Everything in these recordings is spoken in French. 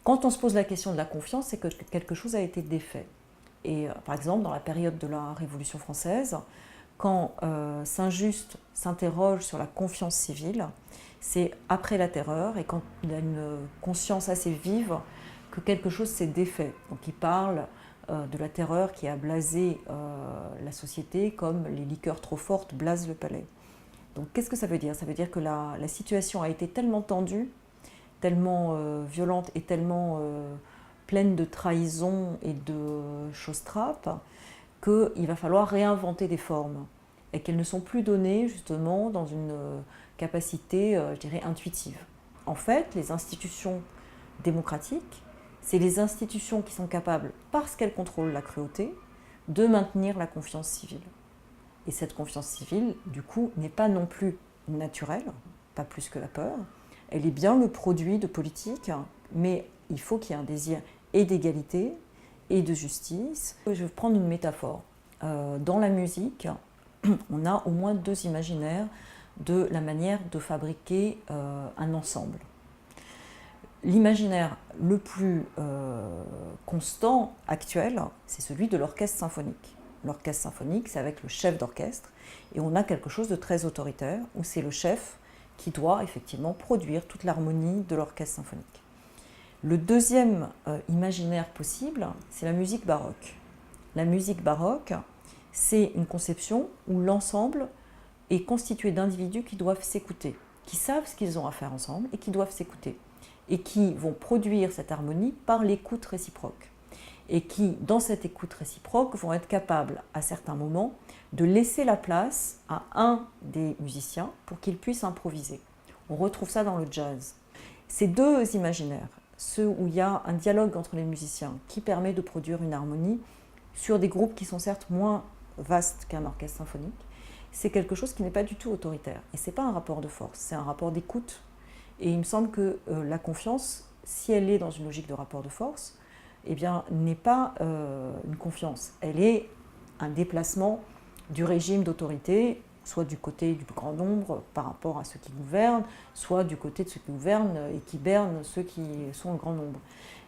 Quand on se pose la question de la confiance, c'est que quelque chose a été défait. Et par exemple, dans la période de la Révolution française, quand Saint-Just s'interroge sur la confiance civile, c'est après la terreur et quand il a une conscience assez vive que quelque chose s'est défait. Donc il parle de la terreur qui a blasé la société comme les liqueurs trop fortes blasent le palais. Donc qu'est-ce que ça veut dire? Ça veut dire que la situation a été tellement tendue, tellement violente et tellement pleine de trahison et de choses trappes qu'il va falloir réinventer des formes et qu'elles ne sont plus données justement dans une capacité, je dirais, intuitive. En fait, les institutions démocratiques, c'est les institutions qui sont capables, parce qu'elles contrôlent la cruauté, de maintenir la confiance civile. Et cette confiance civile, du coup, n'est pas non plus naturelle, pas plus que la peur. Elle est bien le produit de politiques, mais il faut qu'il y ait un désir et d'égalité et de justice. Je vais prendre une métaphore. Dans la musique, on a au moins deux imaginaires de la manière de fabriquer un ensemble. L'imaginaire le plus constant, actuel, c'est celui de l'orchestre symphonique. L'orchestre symphonique, c'est avec le chef d'orchestre, et on a quelque chose de très autoritaire, où c'est le chef qui doit effectivement produire toute l'harmonie de l'orchestre symphonique. Le deuxième imaginaire possible, c'est la musique baroque. La musique baroque, c'est une conception où l'ensemble est constitué d'individus qui doivent s'écouter, qui savent ce qu'ils ont à faire ensemble et qui doivent s'écouter, et qui vont produire cette harmonie par l'écoute réciproque, et qui, dans cette écoute réciproque, vont être capables, à certains moments, de laisser la place à un des musiciens pour qu'il puisse improviser. On retrouve ça dans le jazz. Ces deux imaginaires, ceux où il y a un dialogue entre les musiciens qui permet de produire une harmonie sur des groupes qui sont certes moins vastes qu'un orchestre symphonique, c'est quelque chose qui n'est pas du tout autoritaire. Et ce n'est pas un rapport de force, c'est un rapport d'écoute. Et il me semble que la confiance, si elle est dans une logique de rapport de force, eh bien, n'est pas une confiance. Elle est un déplacement du régime d'autorité, soit du côté du plus grand nombre par rapport à ceux qui gouvernent, soit du côté de ceux qui gouvernent et qui bernent ceux qui sont le grand nombre.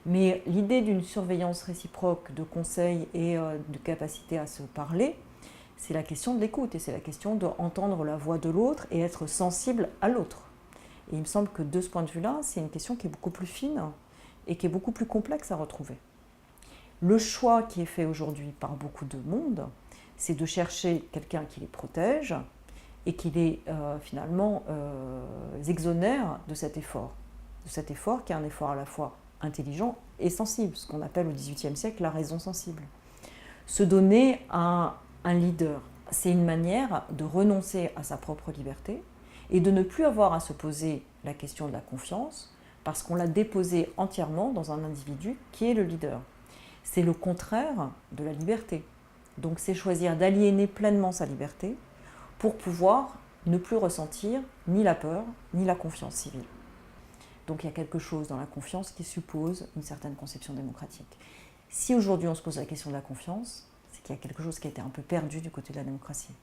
Mais l'idée d'une surveillance réciproque, de conseil et de capacité à se parler, c'est la question de l'écoute et c'est la question d'entendre la voix de l'autre et être sensible à l'autre. Et il me semble que de ce point de vue-là, c'est une question qui est beaucoup plus fine et qui est beaucoup plus complexe à retrouver. Le choix qui est fait aujourd'hui par beaucoup de monde, c'est de chercher quelqu'un qui les protège et qui les finalement exonère de cet effort qui est un effort à la fois intelligent et sensible, ce qu'on appelle au XVIIIe siècle la raison sensible. Se donner à un leader, c'est une manière de renoncer à sa propre liberté et de ne plus avoir à se poser la question de la confiance parce qu'on l'a déposée entièrement dans un individu qui est le leader. C'est le contraire de la liberté. Donc c'est choisir d'aliéner pleinement sa liberté pour pouvoir ne plus ressentir ni la peur ni la confiance civile. Donc il y a quelque chose dans la confiance qui suppose une certaine conception démocratique. Si aujourd'hui on se pose la question de la confiance, c'est qu'il y a quelque chose qui a été un peu perdu du côté de la démocratie.